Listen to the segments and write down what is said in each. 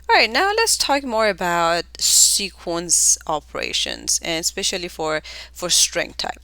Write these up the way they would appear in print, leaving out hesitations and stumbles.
All right, now let's talk more about sequence operations, and especially for string type.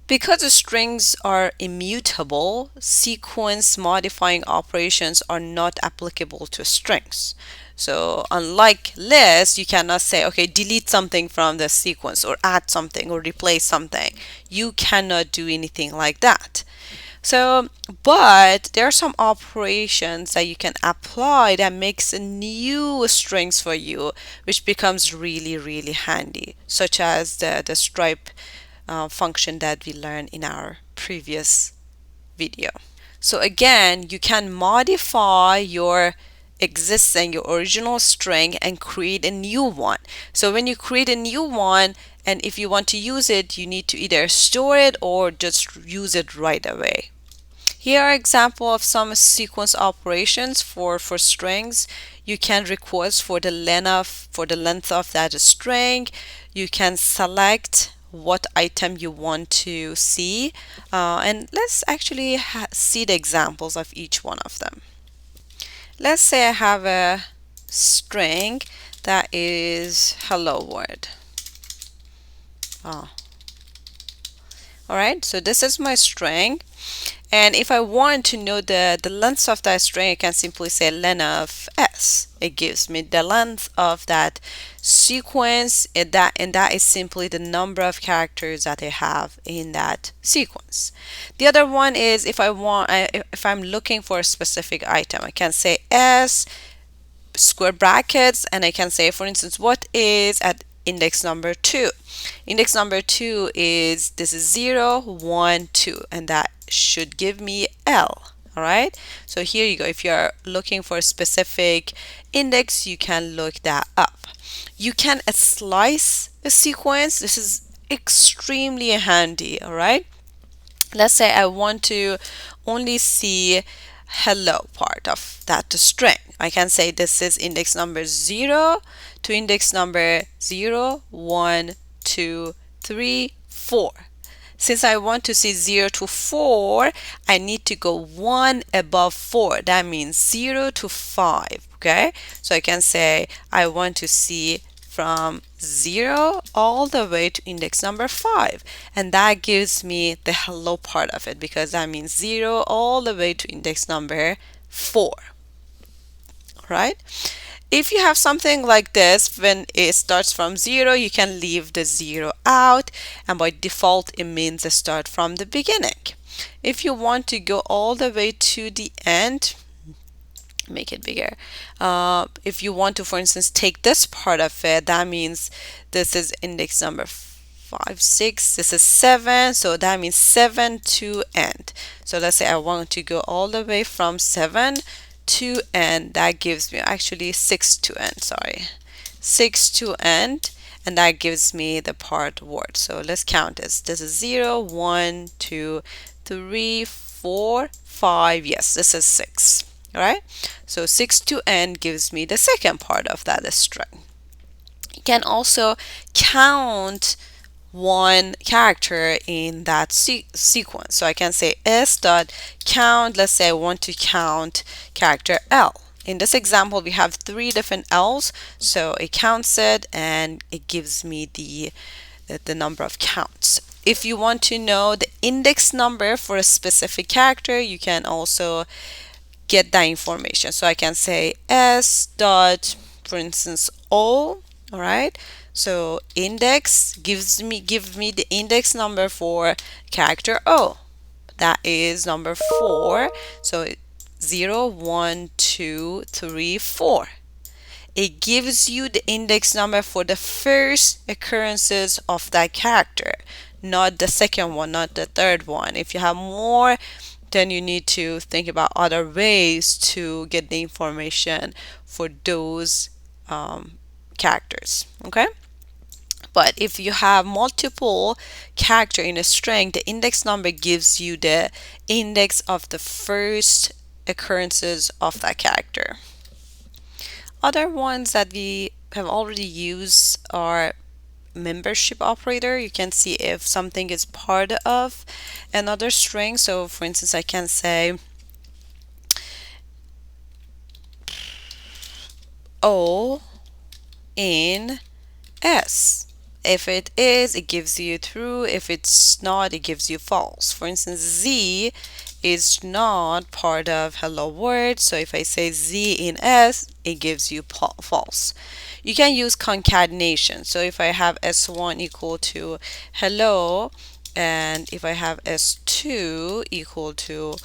Because the strings are immutable, sequence modifying operations are not applicable to strings. So unlike lists, you cannot say, okay, delete something from the sequence or add something or replace something. You cannot do anything like that. So, but there are some operations that you can apply that makes new strings for you, which becomes really, really handy, such as the stripe function that we learned in our previous video. So again, you can modify your your original string and create a new one. So when you create a new one, and if you want to use it, you need to either store it or just use it right away. Here are example of some sequence operations for strings. You can request for the length of that string. You can select what item you want to see. And let's actually see the examples of each one of them. Let's say I have a string that is hello world. Oh. All right, so this is my string. And if I want to know the length of that string, I can simply say len of s. It gives me the length of that sequence, and that is simply the number of characters that I have in that sequence. The other one is if I'm looking for a specific item, I can say s square brackets, and I can say, for instance, what is at index number 2. Index number 2 is, this is 0, 1, 2, and that should give me L. All right, so here you go. If you're looking for a specific index, you can look that up. You can slice a sequence. This is extremely handy. All right, let's say I want to only see hello part of that string. I can say this is index number 0 to index number 0, 1, 2, 3, 4. Since I want to see 0 to 4, I need to go 1 above 4. That means 0 to 5. Okay, so I can say I want to see from 0 all the way to index number 5, and that gives me the hello part of it, because that means 0 all the way to index number 4. Right, if you have something like this, when it starts from 0, you can leave the 0 out, and by default it means a start from the beginning. If you want to go all the way to the end, make it bigger. If you want to, for instance, take this part of it, that means this is index number 5, 6, this is 7, so that means 7 to end. So let's say I want to go all the way from 7 to end. That gives me actually 6 to end, sorry, 6 to end, and that gives me the part word. So let's count this. This is 0, 1, 2, 3, 4, 5. Yes, this is 6. All right, so 6 to end gives me the second part of that string. You can also count one character in that sequence. So I can say s dot count. Let's say I want to count character L. In this example, we have 3 different L's, so it counts it and it gives me the number of counts. If you want to know the index number for a specific character, you can also get that information. So I can say s dot, for instance, O. All right, so index give me the index number for character O. That is number 4. So 0, 1, 2, 3, 4. It gives you the index number for the first occurrences of that character, not the second one, not the third one. If you have more, then you need to think about other ways to get the information for those characters. Okay, but if you have multiple character in a string, the index number gives you the index of the first occurrences of that character. Other ones that we have already used are membership operator. You can see if something is part of another string. So for instance, I can say O in S. If it is, it gives you true. If it's not, it gives you false. For instance, Z is not part of hello world. So if I say Z in S, it gives you false. You can use concatenation. So if I have S1 equal to hello, and if I have S2 equal to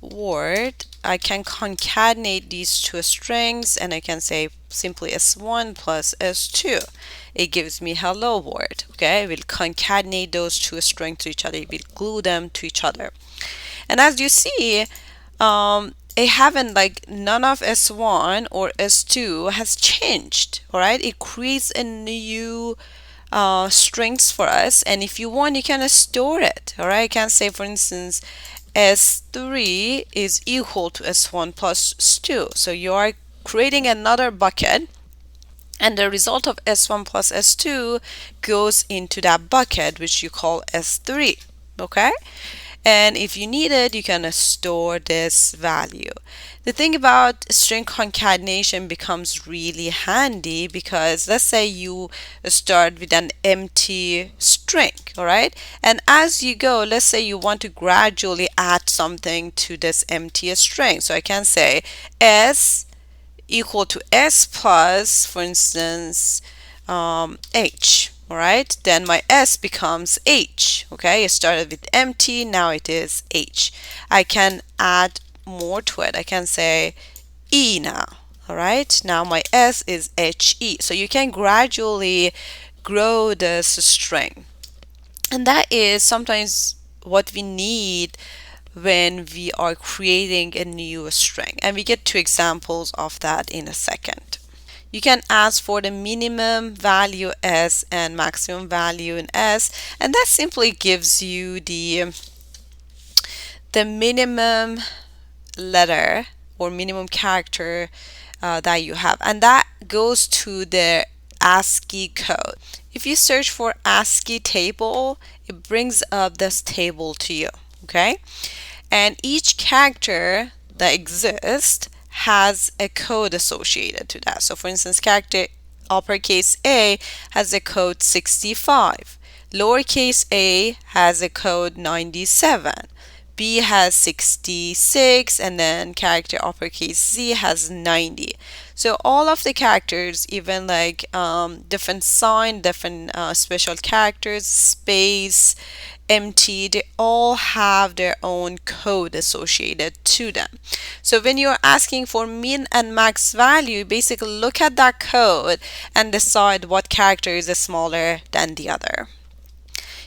word, I can concatenate these two strings and I can say simply S1 plus S2. It gives me hello word. Okay, I will concatenate those two strings to each other. It will glue them to each other. And as you see, it haven't like none of S1 or S2 has changed. All right, it creates a new strings for us, and if you want you can store it. All right, I can say for instance S3 is equal to S1 plus 2. So you are creating another bucket, and the result of S1 plus S2 goes into that bucket which you call S3. Okay? And if you need it, you can store this value. The thing about string concatenation becomes really handy because let's say you start with an empty string, all right? And as you go, let's say you want to gradually add something to this empty string. So I can say S equal to S plus, for instance, H. All right, then my S becomes H. Okay, it started with empty, now it is H. I can add more to it. I can say E now. All right, now my S is HE. So you can gradually grow this string. And that is sometimes what we need when we are creating a new string. And we get two examples of that in a second. You can ask for the minimum value S and maximum value in S, and that simply gives you the minimum letter or minimum character that you have, and that goes to the ASCII code. If you search for ASCII table, it brings up this table to you. Okay, and each character that exists has a code associated to that. So for instance, character uppercase A has a code 65, lowercase a has a code 97, B has 66, and then character uppercase Z has 90. So all of the characters, even like different sign, different special characters, space, empty, they all have their own code associated to them. So when you're asking for min and max value, basically look at that code and decide what character is smaller than the other.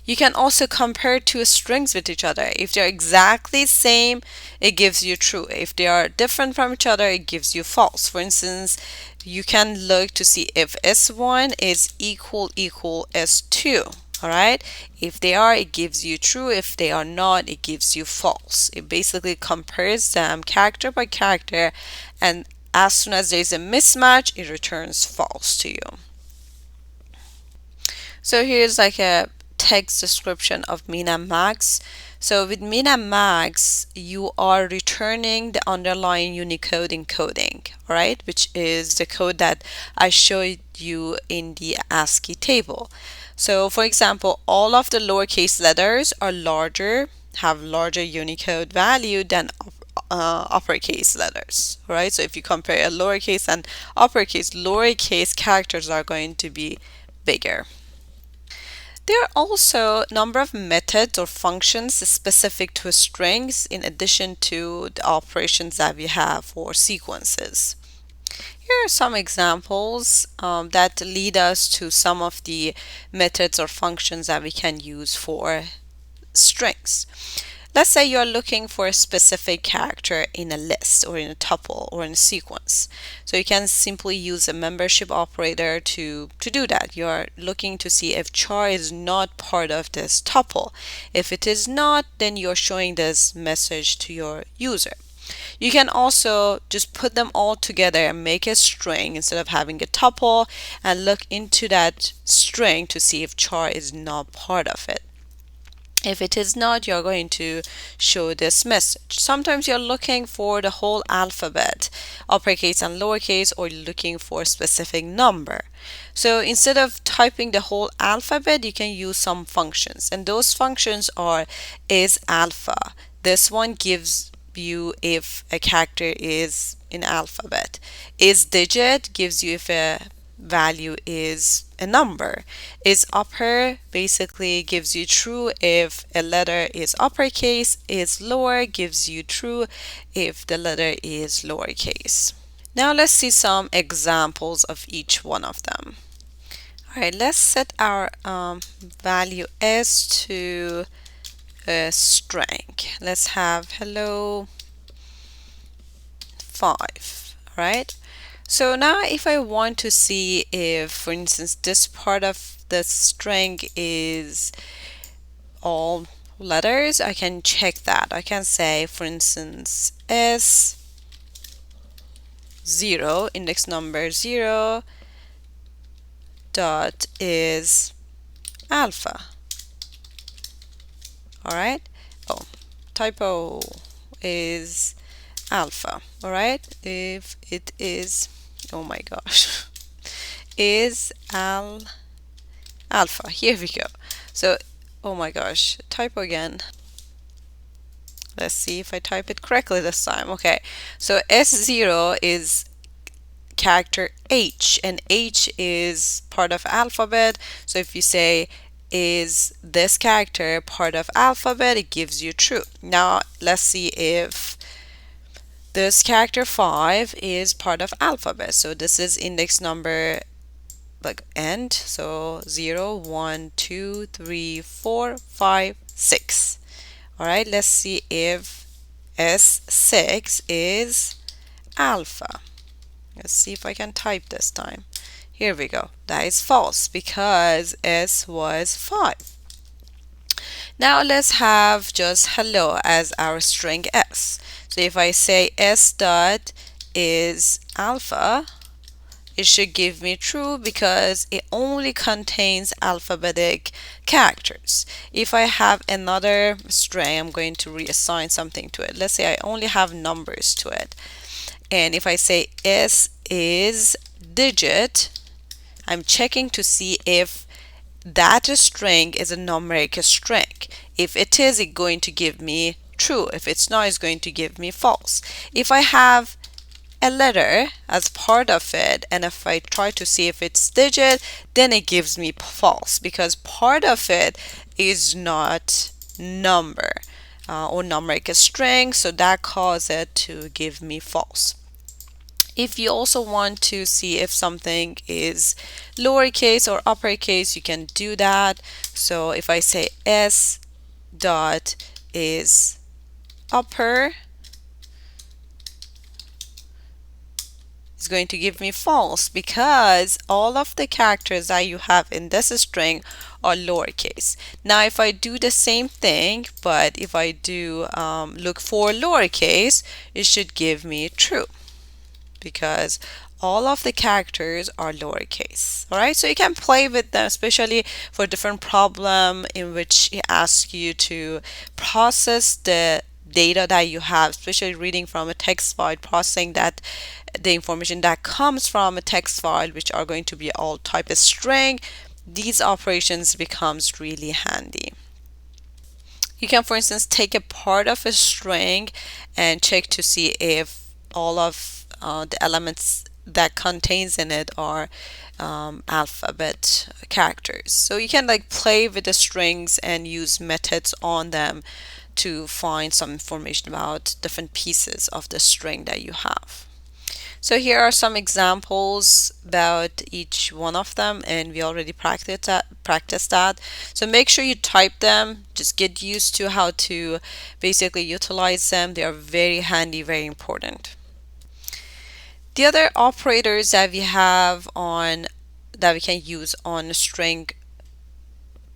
You can also compare two strings with each other. If they're exactly same, it gives you true. If they are different from each other, it gives you false. For instance, you can look to see if S1 is equal S2. All right. If they are, it gives you true. If they are not, it gives you false. It basically compares them character by character, and as soon as there is a mismatch, it returns false to you. So here's like a text description of min and max. So with min and max, you are returning the underlying Unicode encoding, all right, which is the code that I showed you in the ASCII table. So for example, all of the lowercase letters are larger, have larger Unicode value than uppercase letters, right? So if you compare a lowercase and lowercase characters are going to be bigger. There are also a number of methods or functions specific to strings in addition to the operations that we have for sequences. Here are some examples that lead us to some of the methods or functions that we can use for strings. Let's say you're looking for a specific character in a list or in a tuple or in a sequence. So you can simply use a membership operator to do that. You're looking to see if char is not part of this tuple. If it is not, then you're showing this message to your user. You can also just put them all together and make a string instead of having a tuple and look into that string to see if char is not part of it. If it is not, you're going to show this message. Sometimes you're looking for the whole alphabet, uppercase and lowercase, or looking for a specific number. So instead of typing the whole alphabet, you can use some functions. And those functions are is alpha. This one gives you if a character is in alphabet. Is digit gives you if a value is a number. Is upper basically gives you true if a letter is uppercase. Is lower gives you true if the letter is lowercase. Now let's see some examples of each one of them. All right, let's set our value s to a string. Let's have hello 5, right? So now if I want to see if, for instance, this part of the string is all letters, I can check that. I can say, for instance, S0, index number 0, dot is alpha. All right. Oh, typo is alpha. All right. If it is, oh my gosh, is alpha. Here we go. So, oh my gosh, typo again. Let's see if I type it correctly this time. Okay, so S0 is character H, and H is part of alphabet. So if you say is this character part of alphabet, it gives you true. Now let's see if this character 5 is part of alphabet. So this is index number like end. So 0, 1, 2, 3, 4, 5, 6. All right, let's see if S6 is alpha. Let's see if I can type this time. Here we go. That is false because S was 5. Now let's have just hello as our string S. So if I say S dot is alpha, it should give me true because it only contains alphabetic characters. If I have another string, I'm going to reassign something to it. Let's say I only have numbers to it. And if I say S is digit, I'm checking to see if that string is a numeric string. If it is, it's going to give me true. If it's not, it's going to give me false. If I have a letter as part of it, and if I try to see if it's digit, then it gives me false because part of it is not number or numeric string, so that causes it to give me false. If you also want to see if something is lowercase or uppercase, you can do that. So if I say S dot is upper, it's going to give me false because all of the characters that you have in this string are lowercase. Now if I do the same thing, but if I do look for lowercase, it should give me true because all of the characters are lowercase. All right, so you can play with them, especially for different problem in which it asks you to process the data that you have, especially reading from a text file, processing that the information that comes from a text file, which are going to be all type of string. These operations becomes really handy. You can, for instance, take a part of a string and check to see if all of the elements that contains in it are alphabet characters. So you can like play with the strings and use methods on them to find some information about different pieces of the string that you have. So here are some examples about each one of them, and we already practiced that. So make sure you type them, just get used to how to basically utilize them. They are very handy, very important. The other operators that we have on that we can use on string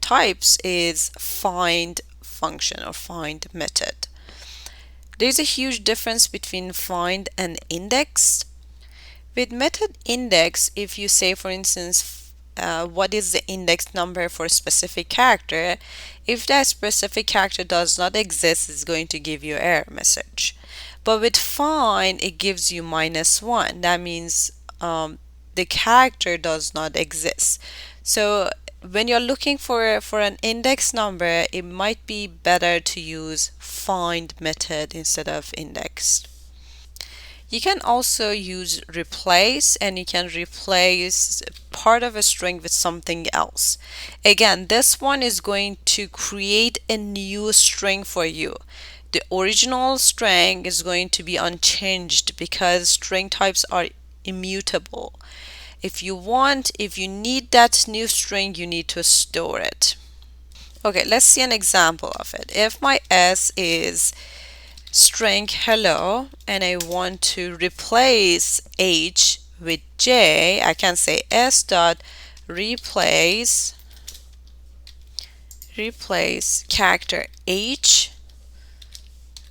types is find function or find method. There's a huge difference between find and index. With method index, if you say, for instance, what is the index number for a specific character. If that specific character does not exist, it's going to give you error message. But with find, it gives you -1. That means the character does not exist. So when you're looking for an index number, it might be better to use find method instead of index. You can also use replace, and you can replace part of a string with something else. Again, this one is going to create a new string for you. The original string is going to be unchanged because string types are immutable. If you need that new string, you need to store it. Okay, let's see an example of it. If my S is string hello and I want to replace H with J, I can say S dot replace character H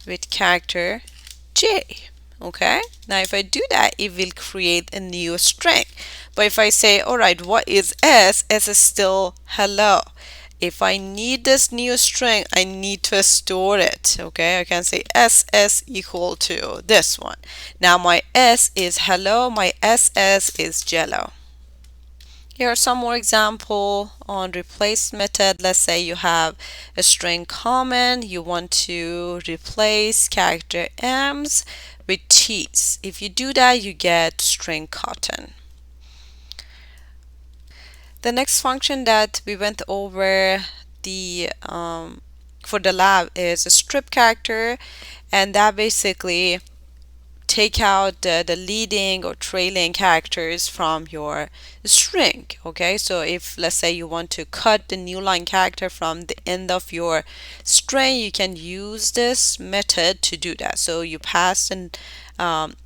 with character J. Okay, now if I do that, it will create a new string. But if I say, all right, what is S? S is still hello. If I need this new string, I need to store it. Okay, I can say SS equal to this one. Now my S is hello, my SS is jello. Here are some more example on replace method. Let's say you have a string comment. You want to replace character M's with T's. If you do that, you get string cotton. The next function that we went over the for the lab is a strip character, and that basically take out the leading or trailing characters from your string. Okay, so if let's say you want to cut the new line character from the end of your string, you can use this method to do that. So you pass in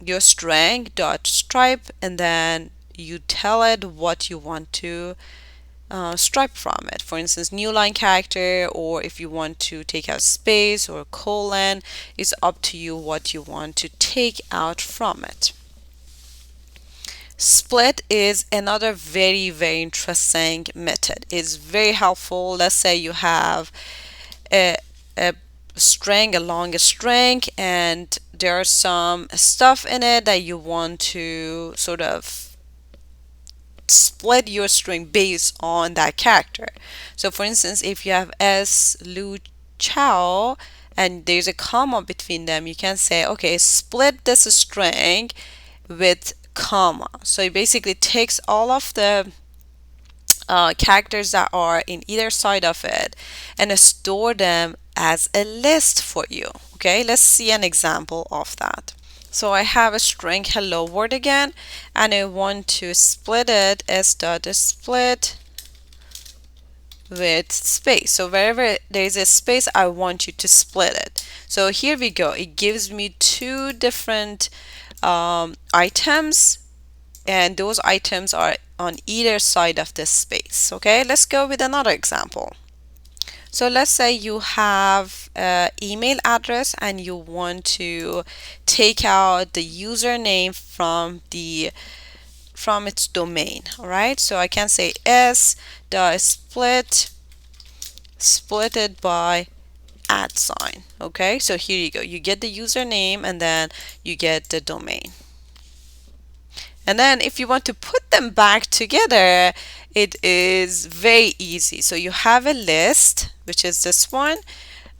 your string dot stripe, and then you tell it what you want to stripe from it. For instance, new line character, or if you want to take out space or colon, it's up to you what you want to take out from it. Split is another very interesting method. It's very helpful. Let's say you have a string, a long string, and there's some stuff in it that you want to sort of split your string based on that character. So for instance, if you have S, Lu, Chow, and there's a comma between them, you can say, okay, split this string with comma. So it basically takes all of the characters that are in either side of it and store them as a list for you. Okay, let's see an example of that. So I have a string hello world again, and I want to split it s dot split with space. So wherever there is a space, I want you to split it. So here we go. It gives me two different items, and those items are on either side of the space. Okay, let's go with another example. So let's say you have an email address and you want to take out the username from its domain. All right, so I can say s dot split it by @. Okay, so here you go. You get the username and then you get the domain. And then if you want to put them back together, it is very easy. So you have a list, which is this one.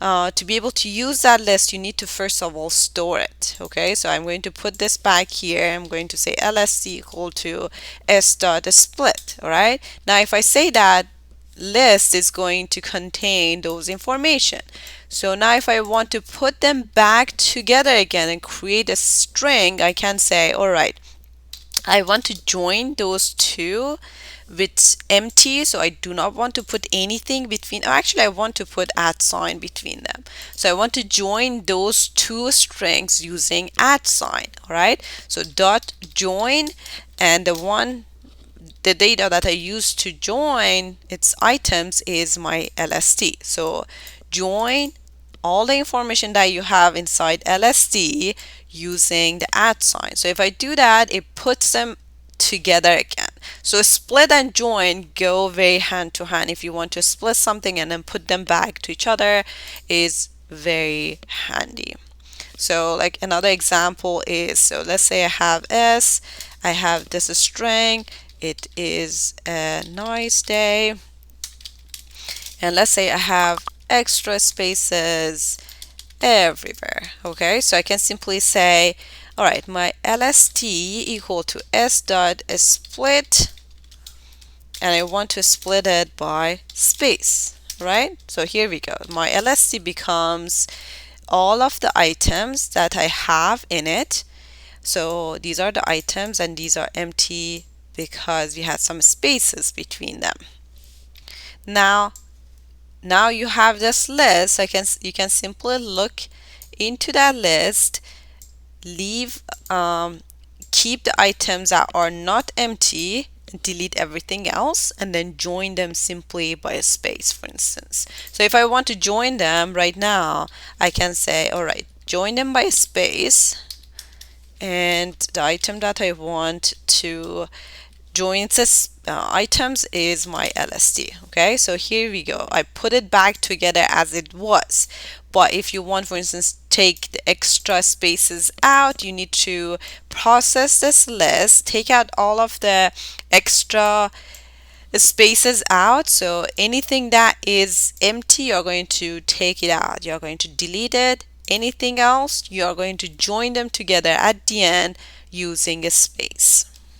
To be able to use that list, you need to first of all store it. Okay, so I'm going to put this back here. I'm going to say lsc equal to s dot split. All right, now if I say that list is going to contain those information. So now if I want to put them back together again and create a string, I can say, all right, I want to join those two with empty, so I do not want to put anything between. Actually, I want to put @ between them. So I want to join those two strings using @. All right, so dot join, and the data that I use to join its items is my LST. So join all the information that you have inside LST using the @. So if I do that, it puts them together again. So split and join go very hand to hand. If you want to split something and then put them back to each other, is very handy. So like another example is, so let's say I have S, I have this string, it is a nice day, and let's say I have extra spaces everywhere. Okay, so I can simply say, all right, my LST equal to S dot split, and I want to split it by space, right? So here we go. My LST becomes all of the items that I have in it. So these are the items and these are empty because we had some spaces between them. Now, now you have this list. You can simply look into that list, leave keep the items that are not empty, delete everything else, and then join them simply by a space, for instance. So if I want to join them right now, I can say, all right, join them by a space, and the item that I want to join this items is my LST. Okay, so here we go. I put it back together as it was. But if you want, for instance, take the extra spaces out, you need to process this list, take out all of the extra spaces out. So anything that is empty, you're going to take it out. You're going to delete it. Anything else, you're going to join them together at the end using a space.